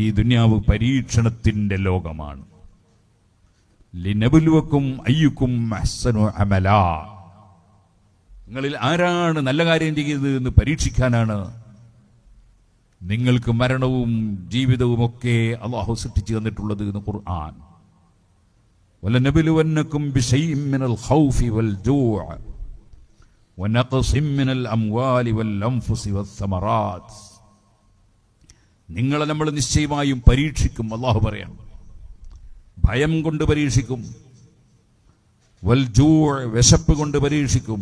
ഈ ദുനിയാവ് പരീക്ഷണത്തിന്റെ ലോകമാണ്. ലിനബുലുവക്കും അയ്യുക്കും അഹ്സനു അമലാ, നിങ്ങളിൽ ആരാണ് നല്ല കാര്യം ചെയ്യുന്നത് എന്ന് പരീക്ഷിക്കാനാണ്. നിങ്ങൾക്ക് മരണവും ജീവിതവും ഒക്കെ അല്ലാഹു സൃഷ്ടിച്ചു തന്നിട്ടുള്ളത് എന്ന് ഖുർആൻ. വലനബലുവന്നകും ബിശൈഇൻ മിനൽ ഖൗഫി വൽ ജൂഅ വനഖസിൻ മിനൽ അംവാലി വൽ അൻഫുസി വസ്സമറാത്ത്, നിങ്ങളെ നമ്മൾ നിശ്ചയമായും പരീക്ഷിക്കും. അല്ലാഹു പറയാണ്, ഭയം കൊണ്ട് പരീക്ഷിക്കും, വൽ ജൂഅ വിശപ്പ് കൊണ്ട് പരീക്ഷിക്കും,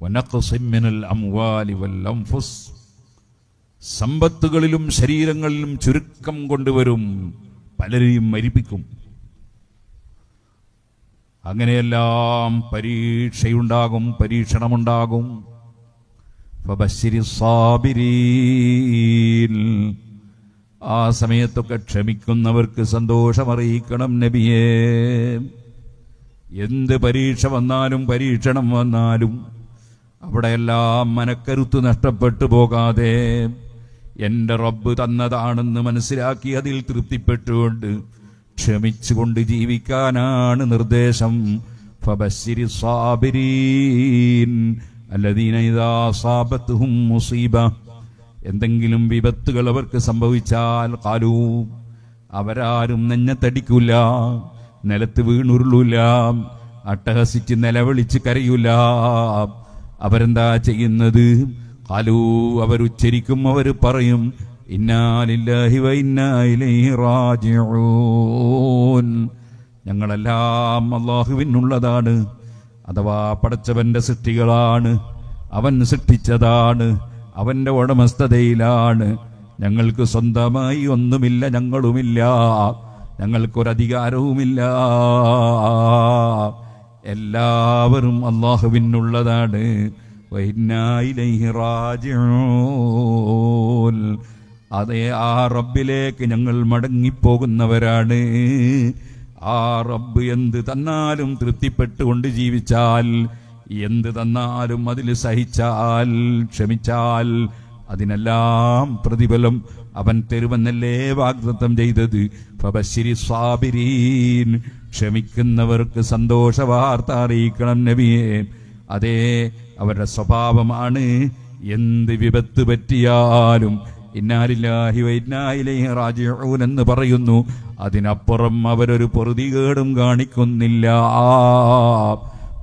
വനഖസിൻ മിനൽ അംവാലി വൽ അൻഫുസ് സമ്പത്തുകളിലും ശരീരങ്ങളിലും ചുരുക്കം കൊണ്ടുവരും, പലരെയും മരിപ്പിക്കും. അങ്ങനെയെല്ലാം പരീക്ഷയുണ്ടാകും, പരീക്ഷണമുണ്ടാകും. ഫബശ്ശിരി സ്സാബിരീൻ, ആ സമയത്തൊക്കെ ക്ഷമിക്കുന്നവർക്ക് സന്തോഷമറിയിക്കണം നബിയേ. എന്ത് പരീക്ഷ വന്നാലും പരീക്ഷണം വന്നാലും അവിടെയെല്ലാം മനക്കരുത്ത് നഷ്ടപ്പെട്ടു പോകാതെ എൻ്റെ റബ്ബ് തന്നതാണെന്ന് മനസ്സിലാക്കി അതിൽ തൃപ്തിപ്പെട്ടുകൊണ്ട് ക്ഷമിച്ചുകൊണ്ട് ജീവിക്കാനാണ് നിർദ്ദേശം. ഫബശ്ശിരി സ്സാബിരീൻ അല്ലദീന ഇദാ അസാബത്തുഹും മുസീബ, എന്തെങ്കിലും വിപത്തുകൾ അവർക്ക് സംഭവിച്ചാൽ ഖാലൂ, അവരാരും നെഞ്ഞത്തടിക്കൂല, നിലത്ത് വീണുരുളൂല, അട്ടഹസിച്ച് നിലവിളിച്ച് കരയൂല. അവരെന്താ ചെയ്യുന്നത്? ഖാലൂ, അവരുച്ചരിക്കും, അവർ പറയും, ഇന്നാ ലില്ലാഹി വ ഇന്നാ ഇലൈഹി റാജിഊൻ, ഞങ്ങളെല്ലാം അല്ലാഹുവിനുള്ളതാണ്, അഥവാ പടച്ചവന്റെ സൃഷ്ടികളാണ്, അവൻ സൃഷ്ടിച്ചതാണ്, അവന്റെ ഉടമസ്ഥതയിലാണ്, ഞങ്ങൾക്ക് സ്വന്തമായി ഒന്നുമില്ല, ഞങ്ങളുമില്ല, ഞങ്ങൾക്കൊരധികാരവുമില്ല, എല്ലാവരും അല്ലാഹുവിനുള്ളതാണ്. വ ഇന്നാ ഇലൈഹി റാജിഊൻ, അതേ ആ റബ്ബിലേക്ക് ഞങ്ങൾ മടങ്ങിപ്പോകുന്നവരാണ്. ആ റബ്ബ് എന്ത് തന്നാലും തൃപ്തിപ്പെട്ടുകൊണ്ട് ജീവിച്ചാൽ, എന്ത് തന്നാലും അതിൽ സഹിച്ചാൽ, ക്ഷമിച്ചാൽ അതിനെല്ലാം പ്രതിഫലം അവൻ തരുമെന്നല്ലേ വാഗ്ദത്തം ചെയ്തത്. ഫബശ്ശിരി സ്സാബിരീൻ, ക്ഷമിക്കുന്നവർക്ക് സന്തോഷ വാർത്ത അറിയിക്കണം നബിയെ. അതേ അവരുടെ സ്വഭാവമാണ്, എന്ത് വിപത്ത് പറ്റിയാലും ഇന്നാ ലില്ലാഹി വ ഇന്നാ ഇലൈഹി റാജിഊൻ എന്ന് പറയുന്നു. അതിനപ്പുറം അവരൊരു പൊറുതികേടും കാണിക്കുന്നില്ല.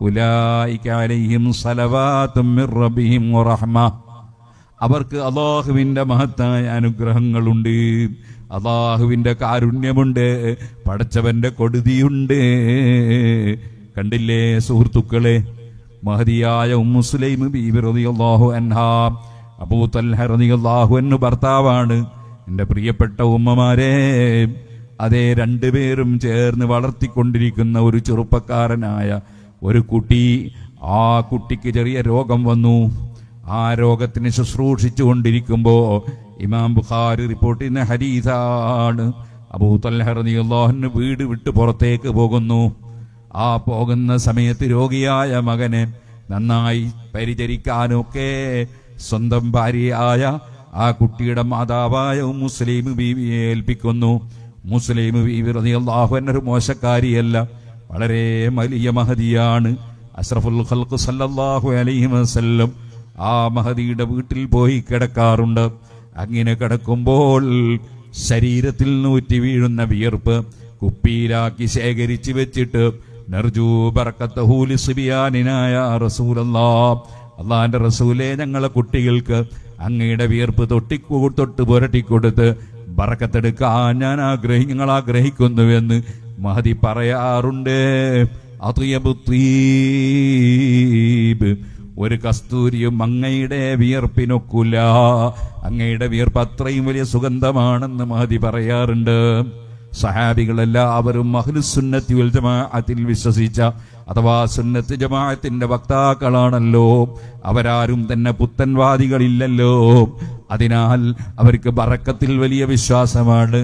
ഉലൈക അലൈഹിം സലവാത്തും മിർ റബ്ബിഹിം വറഹ്മ, അവർക്ക് അല്ലാഹുവിന്റെ മഹത്തായ അനുഗ്രഹങ്ങളുണ്ട്, അല്ലാഹുവിന്റെ കാരുണ്യമുണ്ട്, പടച്ചവന്റെ കൊടുതിയുണ്ട്. കണ്ടില്ലേ സുഹൃത്തുക്കളെ, മഹദിയായ ഉമ്മു സുലൈം ബീബി റളിയല്ലാഹു അൻഹാ, അബൂ തൽഹ റളിയല്ലാഹു അൻഹു ഭർത്താവാണ്. എൻ്റെ പ്രിയപ്പെട്ട ഉമ്മമാരെ, അതേ രണ്ടുപേരും ചേർന്ന് വളർത്തിക്കൊണ്ടിരിക്കുന്ന ഒരു ചെറുപ്പക്കാരനായ ഒരു കുട്ടി, ആ കുട്ടിക്ക് ചെറിയ രോഗം വന്നു. ആ രോഗത്തിന് ശുശ്രൂഷിച്ചു കൊണ്ടിരിക്കുമ്പോൾ ഇമാം ബുഖാരി റിപ്പോർട്ട് ചെയ്യുന്ന ഹദീസാണ്, അബൂ തൽഹ റളിയല്ലാഹു അൻഹു വീട് വിട്ട് പുറത്തേക്ക് പോകുന്നു. ആ പോകുന്ന സമയത്ത് രോഗിയായ മകനെ നന്നായി പരിചരിക്കാനൊക്കെ സ്വന്തം ഭാര്യയായ ആ കുട്ടിയുടെ മാതാവായ ഉമ്മു സുലൈം ബീവിയെ ഏൽപ്പിക്കുന്നു. മുസ്ലിം ബീവി റളിയല്ലാഹു അൻഹ ഒരു മോശക്കാരിയല്ല, വളരെ വലിയ മഹദിയാണ്. അഷ്റഫുൽ ഖൽഖ് സല്ലല്ലാഹു അലൈഹി വസല്ലം ആ മഹദിയുടെ വീട്ടിൽ പോയി കിടക്കാറുണ്ട്. അങ്ങനെ കിടക്കുമ്പോൾ ശരീരത്തിൽ നൂറ്റി വീഴുന്ന വിയർപ്പ് കുപ്പിയിലാക്കി ശേഖരിച്ച് വെച്ചിട്ട് നർജൂ ബറക്കത്തഹു ലിസ്ബിയാനിനാ യാ റസൂലല്ലാഹ്, അല്ലാഹുവിന്റെ റസൂലേ, ഞങ്ങളെ കുട്ടികൾക്ക് അങ്ങയുടെ വിയർപ്പ് തൊട്ട് പുരട്ടിക്കൊടുത്ത് ബറക്കത്തെടുക്കാൻ ഞങ്ങൾ ആഗ്രഹിക്കുന്നുവെന്ന് മഹദി പറയാറുണ്ട്. അത്വയബുത്തീബ്, ഒരു കസ്തൂരിയും അങ്ങയുടെ വിയർപ്പിനൊക്കില്ല, അങ്ങയുടെ വിയർപ്പ് അത്രയും വലിയ സുഗന്ധമാണെന്ന് മഹദി പറയാറുണ്ട്. സഹാബികളെല്ലാവരും അഹ്ലുസുന്നത്തി വൽ ജമാഅത്തിൽ വിശ്വസിച്ച അഥവാ സുന്നത്ത് ജമാഅത്തിന്റെ വക്താക്കളാണല്ലോ. അവരാരും തന്നെ പുത്തൻവാദികളില്ലല്ലോ. അതിനാൽ അവർക്ക് ബറക്കത്തിൽ വലിയ വിശ്വാസമാണ്.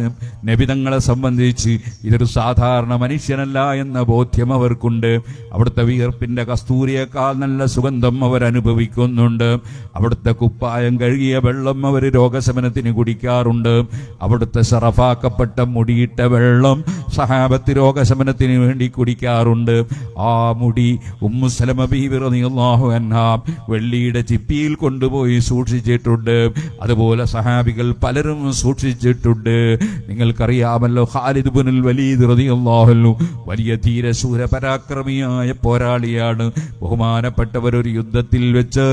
നബിതങ്ങളെ സംബന്ധിച്ച് ഇതൊരു സാധാരണ മനുഷ്യനല്ല എന്ന ബോധ്യം അവർക്കുണ്ട്. അവിടുത്തെ വിയർപ്പിന്റെ കസ്തൂരിയേക്കാൾ നല്ല സുഗന്ധം അവരനുഭവിക്കുന്നുണ്ട്. അവിടുത്തെ കുപ്പായം കഴുകിയ വെള്ളം അവർ രോഗശമനത്തിന് കുടിക്കാറുണ്ട്. അവിടുത്തെ ശറഫാക്കപ്പെട്ട മുടിയിട്ട വെള്ളം സഹാബത്ത് രോഗശമനത്തിന് വേണ്ടി കുടിക്കാറുണ്ട്. ആ മുടി ഉമ്മു സലമ ബീവി റളിയല്ലാഹു അൻഹാ വെള്ളിയുടെ ചിപ്പിയിൽ കൊണ്ടുപോയി സൂക്ഷിച്ചിട്ടുണ്ട്. അതുപോലെ സഹാബികൾ പലരും സൂക്ഷിച്ചിട്ടുണ്ട്. നിങ്ങൾക്കറിയാമല്ലോ, ഖാലിദ് ഇബ്നുൽ വലീദ് റളിയല്ലാഹു അൻഹു വലിയ ധീരശൂര പരാക്രമിയായ പോരാളിയാണ്. ബഹുമാനപ്പെട്ടവർ ഒരു യുദ്ധത്തിൽ വെച്ച്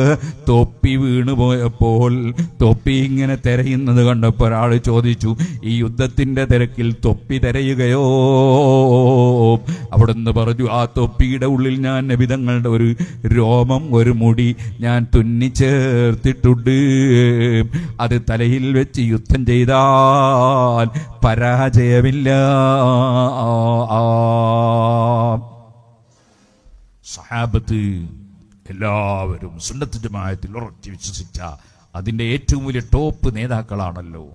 തൊപ്പി വീണുപോയപ്പോൾ തൊപ്പി ഇങ്ങനെ തിരയുന്നത് കണ്ടപ്പോൾ ഒരാൾ ചോദിച്ചു, ഈ യുദ്ധത്തിന്റെ തിരക്കിൽ തൊപ്പി തിരയുകയോ? അവിടുന്ന് പറഞ്ഞു, ആ തൊപ്പിയുടെ ഉള്ളിൽ ഞാൻ നബിതങ്ങളുടെ ഒരു രോമം, ഒരു മുടി ഞാൻ തുന്നിച്ചേർത്തിട്ടുണ്ട്. അത് തലയിൽ വെച്ച് യുദ്ധം ചെയ്താൽ പരാജയമില്ല. സഹാബത്ത് എല്ലാവരും സുന്നത്ത് ജമാഅത്തിൽ ഉറച്ചു വിശ്വസിച്ച അതിന്റെ ഏറ്റവും വലിയ ടോപ്പ് നേതാക്കളാണല്ലോ.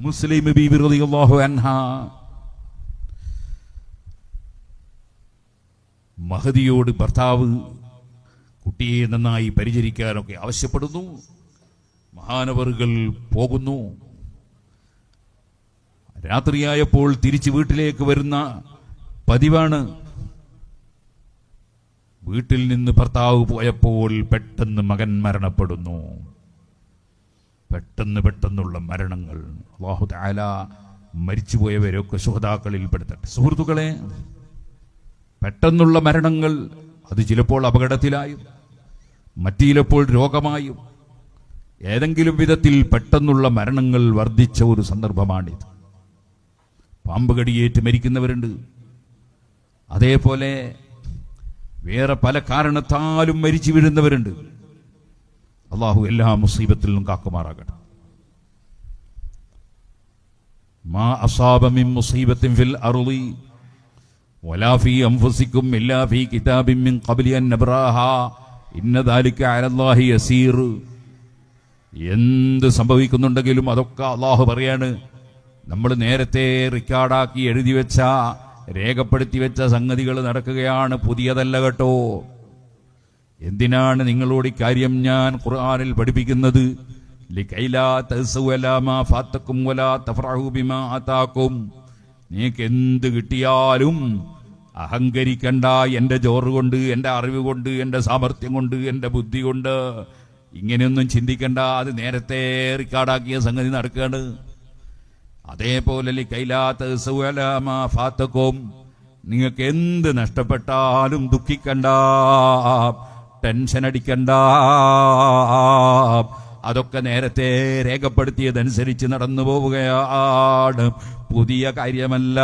മുസ്ലിം ബീവി റളിയല്ലാഹു അൻഹാ മഹദിയോട് ഭർത്താവ് കുട്ടിയെ നന്നായി പരിചരിക്കാനൊക്കെ ആവശ്യപ്പെടുന്നു. മഹാനവറുകൾ പോകുന്നു. രാത്രിയായപ്പോൾ തിരിച്ച് വീട്ടിലേക്ക് വരുന്ന പതിവാണ്. വീട്ടിൽ നിന്ന് ഭർത്താവ് പോയപ്പോൾ പെട്ടെന്ന് മകൻ മരണപ്പെടുന്നു. പെട്ടെന്നുള്ള മരണങ്ങൾ. അല്ലാഹു തആല മരിച്ചുപോയവരൊക്കെ ശുഹദാക്കളിൽ പെടുത്തട്ടെ. സുഹൃത്തുക്കളെ, പെട്ടെന്നുള്ള മരണങ്ങൾ അത് ചിലപ്പോൾ അപകടത്തിലായും മറ്റു ചിലപ്പോൾ രോഗമായും ഏതെങ്കിലും വിധത്തിൽ പെട്ടെന്നുള്ള മരണങ്ങൾ വർദ്ധിച്ച ഒരു സന്ദർഭമാണിത്. പാമ്പ് കടിയേറ്റ് മരിക്കുന്നവരുണ്ട്. അതേപോലെ വേറെ പല കാരണത്താലും മരിച്ചു വീഴുന്നവരുണ്ട്. അള്ളാഹു എല്ലാ മുസീബത്തിൽ നിന്നും കാക്കുമാറാകട്ടെ. മാ അസാബ മിൻ മുസീബത്തിൻ ഫിൽ അർളി വലാ ഫീ അൻഫുസികും ഇല്ലാ ഫീ കിതാബിൻ മിൻ ഖബ്ലി അൻ നബ്റാഹാ ഇന്ന ദാലിക അലല്ലാഹി യസീർ. എന്ത് സംഭവിക്കുന്നുണ്ടെങ്കിലും അതൊക്കെ അള്ളാഹു പറയാണ്, നമ്മൾ നേരത്തെ റെക്കോർഡാക്കി എഴുതി വെച്ച, രേഖപ്പെടുത്തി വെച്ച സംഗതികൾ നടക്കുകയാണ്, പുതിയതല്ല കേട്ടോ. എന്തിനാണ് നിങ്ങളോട് ഇക്കാര്യം ഞാൻ ഖുർആനിൽ പഠിപ്പിക്കുന്നത്? ലികൈലാ തഅസു അലാ മാ ഫാതകും വലാ തഫറഹു ബിമാ ആതാകും. നിങ്ങൾക്ക് എന്ത് കിട്ടിയാലും അഹങ്കരിക്കണ്ട. എൻ്റെ ജോറ് കൊണ്ട്, എൻ്റെ അറിവ് കൊണ്ട്, എൻ്റെ സാമർഥ്യം കൊണ്ട്, എൻ്റെ ബുദ്ധി കൊണ്ട് ഇങ്ങനെയൊന്നും ചിന്തിക്കണ്ട. അത് നേരത്തെ റെക്കോർഡാക്കിയ സംഗതി നടക്കുകയാണ്. അതേപോലെ ലികൈലാ തഅസു അലാ മാ ഫാതകും. നിങ്ങൾക്ക് എന്ത് നഷ്ടപ്പെട്ടാലും ദുഃഖിക്കണ്ട, ടെൻഷൻ അടിക്കണ്ട. അതൊക്കെ നേരത്തെ രേഖപ്പെടുത്തിയതനുസരിച്ച് നടന്നു പോവുകയാണ്, പുതിയ കാര്യമല്ല.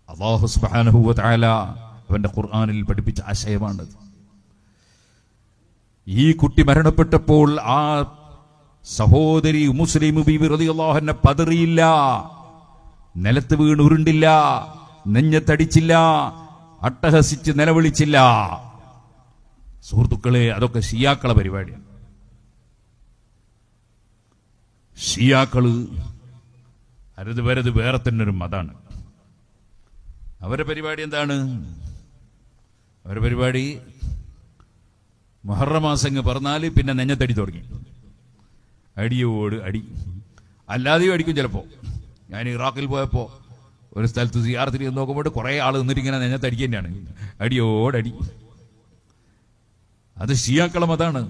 അല്ലാഹു സുബ്ഹാനഹു വ തആല അവന്റെ ഖുർആനിൽ പഠിപ്പിച്ച ആശയമാണത്. ഈ കുട്ടി മരണപ്പെട്ടപ്പോൾ ആ സഹോദരി മുസ്ലിം ബീവി റളിയല്ലാഹു അൻഹ പതറിയില്ല, നിലത്ത് വീണ് ഉരുണ്ടില്ല, നെഞ്ഞത്തടിച്ചില്ല, അട്ടഹസിച്ച് നിലവിളിച്ചില്ല. സുഹൃത്തുക്കളെ, അതൊക്കെ ഷിയാക്കളെ പരിപാടിയാണ്. ഷിയാക്കള് അരുത് വേറെ തന്നെ ഒരു മതാണ്. അവരുടെ പരിപാടി എന്താണ്? അവരുടെ പരിപാടി മുഹറം മാസങ്ങ് പറഞ്ഞാൽ പിന്നെ നെഞ്ഞത്തടി തുടങ്ങി, അടിയോട് അടി. അല്ലാതെയും അടിക്കും ചിലപ്പോൾ. ഞാൻ ഇറാഖിൽ പോയപ്പോൾ ഒരു സ്ഥലത്ത് സിയാറത്തിൽ നോക്കുമ്പോൾ കുറേ ആൾ നിന്നിട്ട് ഇങ്ങനെ നെഞ്ഞത്തടിക്കുക തന്നെയാണ്, അടിയോടടി. അത് ഷിയാക്കളെ മതാണ്.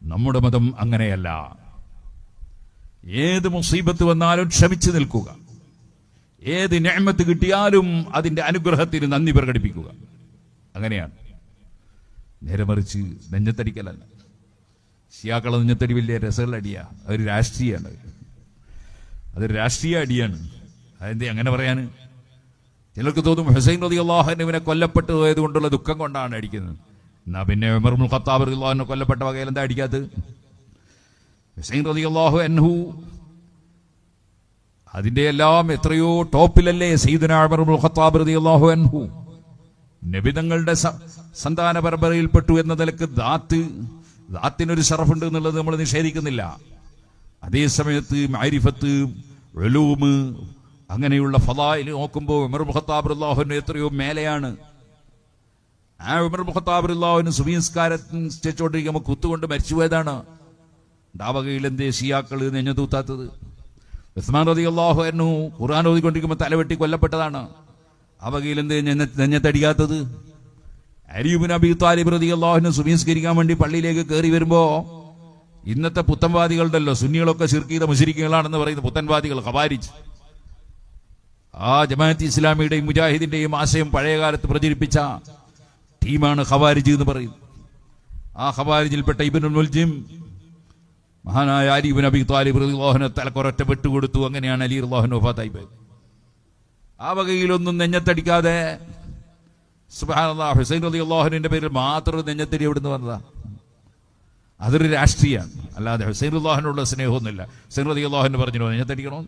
നമ്മുടെ മതം അങ്ങനെയല്ല. ഏത് മുസീബത്ത് വന്നാലും ക്ഷമിച്ചു നിൽക്കുക, ഏത് നിഅമത്ത് കിട്ടിയാലും അതിന്റെ അനുഗ്രഹത്തിന് നന്ദി പ്രകടിപ്പിക്കുക. അങ്ങനെയാണ്. നേരെ മറിച്ച് നെഞ്ഞത്തടിക്കലല്ല. ഷിയാക്കളെ നെഞ്ഞത്തടി വലിയ രസമുള്ള അടിയാ, അതൊരു രാഷ്ട്രീയമാണ്. അതൊരു രാഷ്ട്രീയ അടിയാണ്. അതെന്ത് അങ്ങനെ പറയാൻ? ചിലർക്ക് തോന്നും ഹുസൈൻ റളിയല്ലാഹു അൻഹുവിനെ കൊല്ലപ്പെട്ടു പോയത് കൊണ്ടുള്ള ദുഃഖം കൊണ്ടാണ് അടിക്കുന്നത്. എന്നാ പിന്നെ ഉമർ ഇബ്നുൽ ഖത്താബ് റളിയല്ലാഹു അൻഹു കൊല്ലപ്പെട്ട വകയിൽ എന്താ അടിക്കാത്തത്? ഹുസൈൻ റളിയല്ലാഹു അൻഹു അതിന്റെ എല്ലാം എത്രയോ ടോപ്പിലല്ലേ സയ്യിദുനാ ഉമർ ഇബ്നുൽ ഖത്താബ് റളിയല്ലാഹു അൻഹു. നബിതങ്ങളുടെ സന്താന പരമ്പരയിൽപ്പെട്ടു എന്ന നിലക്ക് ദാത്തിനൊരു ഷറഫുണ്ട് എന്നുള്ളത് നമ്മൾ നിഷേധിക്കുന്നില്ല. അതേസമയത്ത് മഅരിഫത്ത്, ഉലൂമ്, അങ്ങനെയുള്ള ഫളായിൽ നോക്കുമ്പോൾ ഉമർ ഖത്താബ് റളിയല്ലാഹു അൻഹു എത്രയോ മേലെയാണ്. ആ ഉമർ ഖത്താബ് റളിയല്ലാഹു അൻഹു സുബഹിസ്കാരം ചെയ്തുകൊണ്ടിരിക്കുമ്പോൾ കുത്തുകൊണ്ട് മരിച്ചുപോയതാണ്. ഡാവകയിൽ എന്തേ ഷിയാക്കൾ നെഞ്ഞത്തൂത്താത്തത്? ഉസ്മാൻ റളിയല്ലാഹു അൻഹു ഖുർആൻ ഓതിക്കൊണ്ടിരിക്കുമ്പോൾ തലവെട്ടി കൊല്ലപ്പെട്ടതാണ്. ആ വകയിൽ എന്തേ നെഞ്ഞത്തടിക്കാത്തത്? അലി ഇബ്നു അബീ ത്വാലിബ് റളിയല്ലാഹു അൻഹു സുബഹിസ്കരിക്കാൻ വേണ്ടി പള്ളിയിലേക്ക് കയറി വരുമ്പോ ഇന്നത്തെ പുത്തൻവാദികളുണ്ടല്ലോ, സുന്നികളൊക്കെ ശിർക്ക് ചെയ്ത മുശ്രിക്കുകളാണെന്ന് പറയുന്ന പുത്തൻവാദികൾ ഖവാരിജ്, ആ ജമാഅത്ത് ഇസ്ലാമിയുടെയും മുജാഹിദിന്റെയും ആശയം പഴയകാലത്ത് പ്രചരിപ്പിച്ച ടീമാണ് ഖവാരിജ് എന്ന് പറയും. ആ ഖവാരിജിൽപ്പെട്ട ഇബ്നുൽ മുൽജിം മഹാനായ അലി ഇബ്നു അബീ ത്വാലിബ് റളിയല്ലാഹു അൻഹു തലക്കൊരൊറ്റ വെട്ടുകൊടുത്തു. അങ്ങനെയാണ് അലി റളിയല്ലാഹു അൻഹു വഫാത്തായി പോയത്. ആ വകയിലൊന്നും നെഞ്ഞത്തടിക്കാതെ സുബ്ഹാനല്ലാഹ്, ഹുസൈൻ റളിയല്ലാഹു അൻഹുവിന്റെ പേരിൽ മാത്രം നെഞ്ഞത്തടി എവിടുന്ന് വന്നതാ? അതൊരു രാഷ്ട്രീയമാണ്, അല്ലാതെ ഹുസൈൻ റളിയല്ലാഹു അൻഹുള്ള സ്നേഹമൊന്നുമില്ല. ഹുസൈൻ റളിയല്ലാഹു അൻഹു പറഞ്ഞോ നെഞ്ഞത്തടിക്കണോ?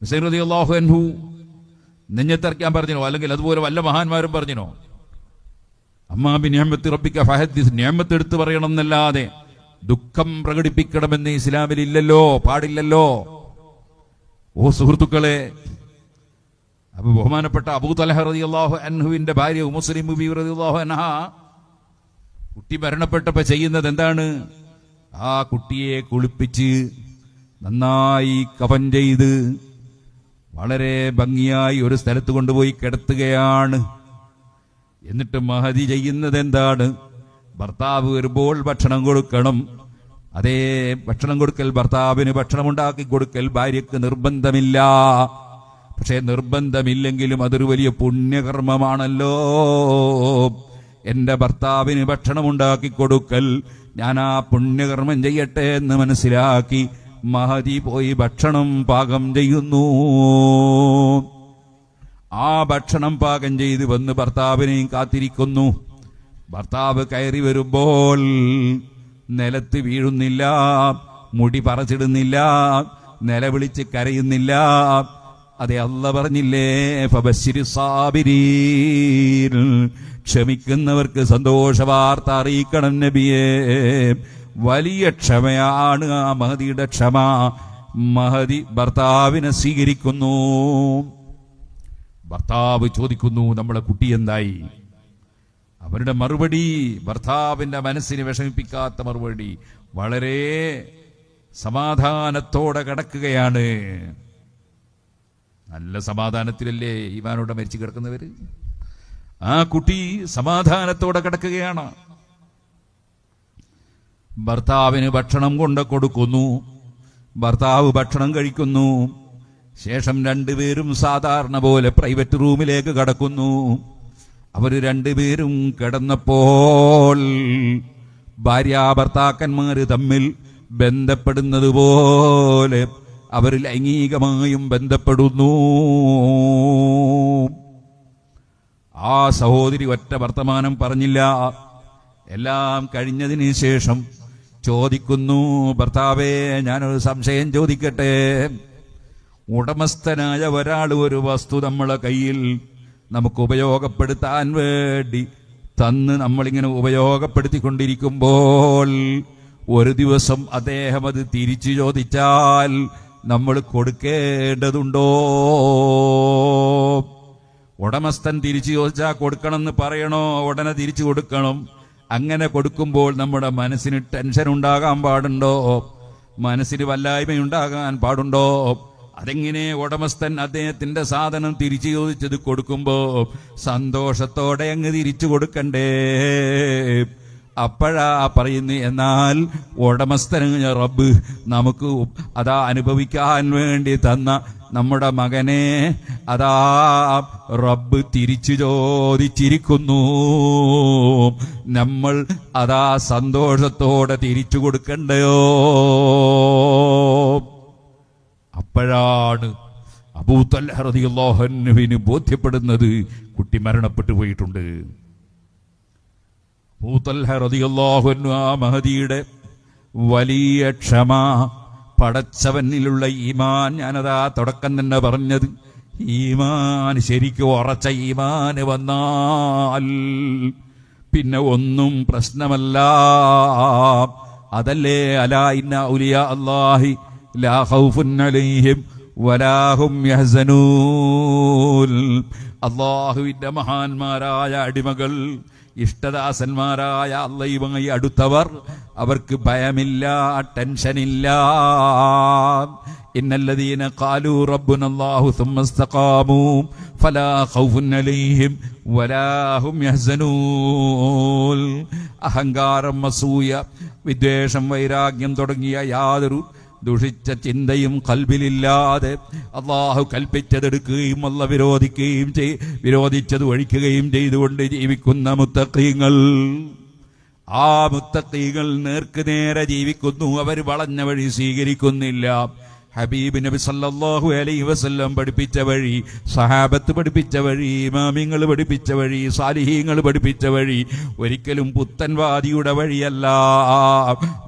ഹുസൈൻ റളിയല്ലാഹു അൻഹു നെഞ്ഞത്തടിക്കാൻ പറഞ്ഞോ? അല്ലെങ്കിൽ അതുപോലെ വല്ല മഹാന്മാരും പറഞ്ഞോ? അമ്മാ ബിനിഅമത്തി റബ്ബിക ഫഹദ്ദിസ്, നിഅമത്ത് എടുത്തു പറയണം എന്നല്ലാതെ ദുഃഖം പ്രകടിപ്പിക്കണമെന്ന് ഇസ്ലാമിൽ ഇല്ലല്ലോ, പാടില്ലല്ലോ. ഓ സുഹൃത്തുക്കളെ, അപ്പൊ ബഹുമാനപ്പെട്ട അബൂ തൽഹ റളിയല്ലാഹു അൻഹുവിന്റെ ഭാര്യ മുസ്ലിം ബിബി റളിയല്ലാഹു അൻഹ കുട്ടി മരണപ്പെട്ടപ്പോൾ ചെയ്യുന്നത് എന്താണ്? ആ കുട്ടിയെ കുളിപ്പിച്ച് നന്നായി കഫൻ ചെയ്ത് വളരെ ഭംഗിയായി ഒരു സ്ഥലത്ത് കൊണ്ടുപോയി കിടത്തുകയാണ്. എന്നിട്ട് മഹദി ചെയ്യുന്നത് എന്താണ്? ഭർത്താവ് വരുമ്പോൾ ഭക്ഷണം കൊടുക്കണം. അതേ ഭക്ഷണം കൊടുക്കൽ, ഭർത്താവിന് ഭക്ഷണം ഉണ്ടാക്കി കൊടുക്കൽ ഭാര്യക്ക് നിർബന്ധമില്ല. പക്ഷേ നിർബന്ധമില്ലെങ്കിലും അതൊരു വലിയ പുണ്യകർമ്മമാണല്ലോ. എന്റെ ഭർത്താവിന് ഭക്ഷണം ഉണ്ടാക്കി കൊടുക്കൽ, ഞാൻ ആ പുണ്യകർമ്മം ചെയ്യട്ടെ എന്ന് മനസ്സിലാക്കി മഹദി പോയി ഭക്ഷണം പാകം ചെയ്യുന്നു. ആ ഭക്ഷണം പാകം ചെയ്ത് വന്ന് ഭർത്താവിനെയും കാത്തിരിക്കുന്നു. ഭർത്താവ് കയറി വരുമ്പോൾ നിലത്ത് വീഴുന്നില്ല, മുടി പറിച്ചിടുന്നില്ല, നിലവിളിച്ച് കരയുന്നില്ല. അതെ, അല്ലാഹ് പറഞ്ഞില്ലേ, ഫബശ്ശിരി സാബിരീൻ, ക്ഷമിക്കുന്നവർക്ക് സന്തോഷവാർത്ത അറിയിക്കണം നബിയേ. വലിയ ക്ഷമയാണ് ആ മഹദിയുടെ ക്ഷമ. മഹദി ഭർത്താവിനെ സ്വീകരിക്കുന്നു. ഭർത്താവ് ചോദിക്കുന്നു, നമ്മളെ കുട്ടി എന്തായി? അവരുടെ മറുപടി, ഭർത്താവിന്റെ മനസ്സിനെ വിഷമിപ്പിക്കാത്ത മറുപടി, വളരെ സമാധാനത്തോടെ കിടക്കുകയാണ്. നല്ല സമാധാനത്തിലല്ലേ ഈമാനോടെ മരിച്ചു കിടക്കുന്നവര്? ആ കുട്ടി സമാധാനത്തോടെ കിടക്കുകയാണ്. ഭർത്താവിന് ഭക്ഷണം കൊണ്ട് കൊടുക്കുന്നു. ഭർത്താവ് ഭക്ഷണം കഴിക്കുന്നു. ശേഷം രണ്ടുപേരും സാധാരണ പോലെ പ്രൈവറ്റ് റൂമിലേക്ക് കടക്കുന്നു. അവർ രണ്ടുപേരും കിടന്നപ്പോൾ ഭാര്യാഭർത്താക്കന്മാര് തമ്മിൽ ബന്ധപ്പെടുന്നത് പോലെ അവർ ലൈംഗികമായും ബന്ധപ്പെടുന്നു. ആ സഹോദരി ഒറ്റ വർത്തമാനം പറഞ്ഞില്ല. എല്ലാം കഴിഞ്ഞതിന് ശേഷം ചോദിക്കുന്നു, ഭർത്താവേ, ഞാനൊരു സംശയം ചോദിക്കട്ടെ. ഉടമസ്ഥനായ ഒരാൾ ഒരു വസ്തു നമ്മളെ കയ്യിൽ നമുക്ക് ഉപയോഗപ്പെടുത്താൻ വേണ്ടി തന്ന് നമ്മളിങ്ങനെ ഉപയോഗപ്പെടുത്തിക്കൊണ്ടിരിക്കുമ്പോൾ ഒരു ദിവസം അദ്ദേഹം അത് തിരിച്ചു ചോദിച്ചാൽ നമ്മൾ കൊടുക്കേണ്ടതുണ്ടോ? ഉടമസ്ഥൻ തിരിച്ചു ചോദിച്ചാൽ കൊടുക്കണമെന്ന് പറയണോ? ഉടനെ തിരിച്ചു കൊടുക്കണം. അങ്ങനെ കൊടുക്കുമ്പോൾ നമ്മുടെ മനസ്സിന് ടെൻഷൻ ഉണ്ടാകാൻ പാടുണ്ടോ? മനസ്സിന് വല്ലായ്മയുണ്ടാകാൻ പാടുണ്ടോ? അതെങ്ങനെ ഉടമസ്ഥൻ അദ്ദേഹത്തിന്റെ സാധനം തിരിച്ചു ചോദിച്ചത് കൊടുക്കുമ്പോ സന്തോഷത്തോടെ അങ്ങ് തിരിച്ചു കൊടുക്കണ്ടേ? അപ്പോഴാ പറയുന്നു, എന്നാൽ ഉടമസ്ഥനായ റബ്ബ് നമുക്ക് അതാ അനുഭവിക്കാൻ വേണ്ടി തന്ന നമ്മുടെ മകനെ അതാ റബ്ബ് തിരിച്ചു ചോദിച്ചിരിക്കുന്നു. നമ്മൾ അതാ സന്തോഷത്തോടെ തിരിച്ചു കൊടുക്കണ്ടയോ? അപ്പോഴാണ് അബൂ തൽഹ റളിയല്ലാഹു അൻഹുവിന് ബോധ്യപ്പെടുന്നത് കുട്ടി മരണപ്പെട്ടു പോയിട്ടുണ്ട്. അബൂ തൽഹ റളിയല്ലാഹു അൻഹു ആ മഹദിയുടെ വലിയ ക്ഷമ, പടച്ചവനിലുള്ള ഈമാൻ, ഞാനതാ തുടക്കം തന്നെ പറഞ്ഞത്, ഈമാൻ ശരിക്കും ഉറച്ച ഈമാന് വന്നാൽ പിന്നെ ഒന്നും പ്രശ്നമല്ല. അതല്ലേ അലാ ഇന്ന ഔലിയാ അല്ലാഹി ലാ ഖൗഫുൻ അലൈഹിം വലാ ഹും യഹ്സനൂൻ. അല്ലാഹുവിന്റെ മഹാന്മാരായ അടിമകൾ, ഇഷ്ടദാസന്മാരായ അല്ലാഹുവുമായി അടുത്തവർ, അവർക്ക് ഭയമില്ല, ടെൻഷനില്ല. ഇന്നല്ലദീന ഖാലൂ റബ്ബുനല്ലാഹു സുമ്മ ഇസ്തഖാമൂ ഫലാ ഖൗഫുൻ അലൈഹിം വലാ ഹും യഹ്സനൂൻ. അഹങ്കാരം, അസൂയ, വിദ്വേഷം, വൈരാഗ്യം തുടങ്ങിയ യാതൊരു ദുഷിച്ച ചിന്തയും ഖൽബിലില്ലാതെ അല്ലാഹു കൽപ്പിച്ചതെടുക്കുകയും അല്ലാഹു വിരോധിച്ചത് ഒഴിക്കുകയും ചെയ്തുകൊണ്ട് ജീവിക്കുന്ന മുത്തഖീങ്ങൾ, ആ മുത്തഖീങ്ങൾ നേർക്ക് നേരെ ജീവിക്കുന്നു. അവർ വളഞ്ഞ വഴി സ്വീകരിക്കുന്നില്ല. ഹബീബ് നബി സല്ലല്ലാഹു അലൈഹി വസല്ലം പഠിപ്പിച്ച വഴി, സഹാബത്ത് പഠിപ്പിച്ച വഴി, ഇമാമിങ്ങൾ പഠിപ്പിച്ച വഴി, സാലിഹീങ്ങൾ പഠിപ്പിച്ച വഴി ഒരിക്കലും പുത്തൻവാദിയുടെ വഴിയല്ല,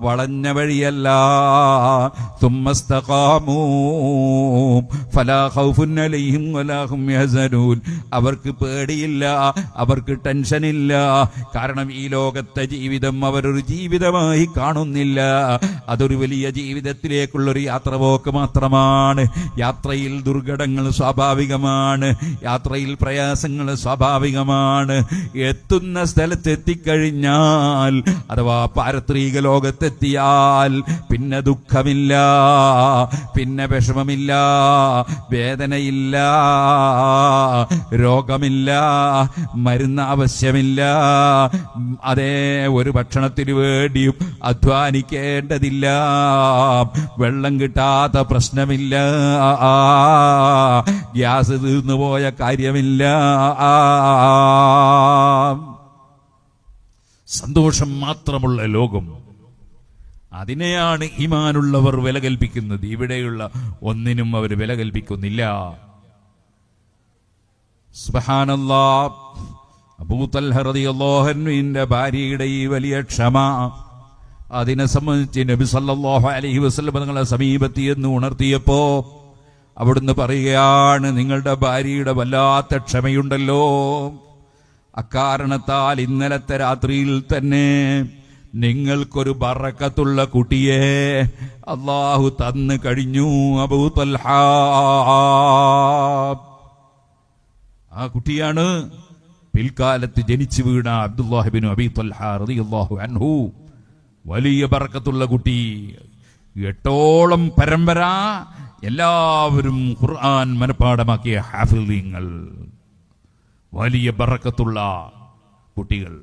വളഞ്ഞ വഴിയല്ല. സുമ്മസ്തഖാമൂ ഫലാ ഖൗഫുൻ അലൈഹിം വലാ ഹും യഹ്സനൂൻ. അവർക്ക് പേടിയില്ല, അവർക്ക് ടെൻഷനില്ല. കാരണം ഈ ലോകത്തെ ജീവിതം അവരൊരു ജീവിതമായി കാണുന്നില്ല. അതൊരു വലിയ ജീവിതത്തിലേക്കുള്ളൊരു യാത്രപോക്ക് മാത്രമാണ്. യാത്രയിൽ ദുർഘടങ്ങൾ സ്വാഭാവികമാണ്, യാത്രയിൽ പ്രയാസങ്ങൾ സ്വാഭാവികമാണ്. എത്തുന്ന സ്ഥലത്തെത്തിക്കഴിഞ്ഞാൽ, അഥവാ പാരത്രിക ലോകത്തെത്തിയാൽ പിന്നെ ദുഃഖമില്ല, പിന്നെ വിഷമമില്ല, വേദനയില്ല, രോഗമില്ല, മരുന്ന് ആവശ്യമില്ല. അതേ, ഒരു ഭക്ഷണത്തിന് വേണ്ടിയും അധ്വാനിക്കേണ്ടതില്ല, വെള്ളം കിട്ടാത്ത പ്രശ്നമില്ല, ഗ്യാസ് തീർന്നു പോയ കാര്യമില്ല. സന്തോഷം മാത്രമുള്ള ലോകം, അതിനെയാണ് ഈമാനുള്ളവർ വില കൽപ്പിക്കുന്നത്. ഇവിടെയുള്ള ഒന്നിനും അവർ വില കൽപ്പിക്കുന്നില്ല. സുബ്ഹാനല്ലാഹ്. അബൂ തൽഹ റളിയല്ലാഹു അൻഹുവിന്റെ ഭാര്യയുടെ ഈ വലിയ ക്ഷമ, അതിനെ സംബന്ധിച്ച് നബി സല്ലല്ലാഹു അലൈഹി വസല്ലം തങ്ങളെ സമീപത്തി എന്ന് ഉണർത്തിയപ്പോ അവിടുന്ന് പറയുകയാണ്, നിങ്ങളുടെ ഭാര്യയുടെ വല്ലാത്ത ക്ഷമയുണ്ടല്ലോ, അക്കാരണത്താൽ ഇന്നലത്തെ രാത്രിയിൽ തന്നെ നിങ്ങൾക്കൊരു ബറക്കത്തുള്ള കുട്ടിയെ അല്ലാഹു തന്നു കഴിഞ്ഞു. അബൂ തൽഹ, ആ കുട്ടിയാണ് പിൽക്കാലത്ത് ജനിച്ചു വീണ അബ്ദുല്ലാഹി ഇബ്നു അബീ തൽഹ റളിയല്ലാഹു അൻഹു. വലിയ ബറക്കത്തുള്ള കുട്ടി. 8 പരമ്പര എല്ലാവരും ഖുർആൻ മനഃപ്പാഠമാക്കിയ ഹാഫിളീങ്ങൾ, വലിയ ബറക്കത്തുള്ള കുട്ടികൾ.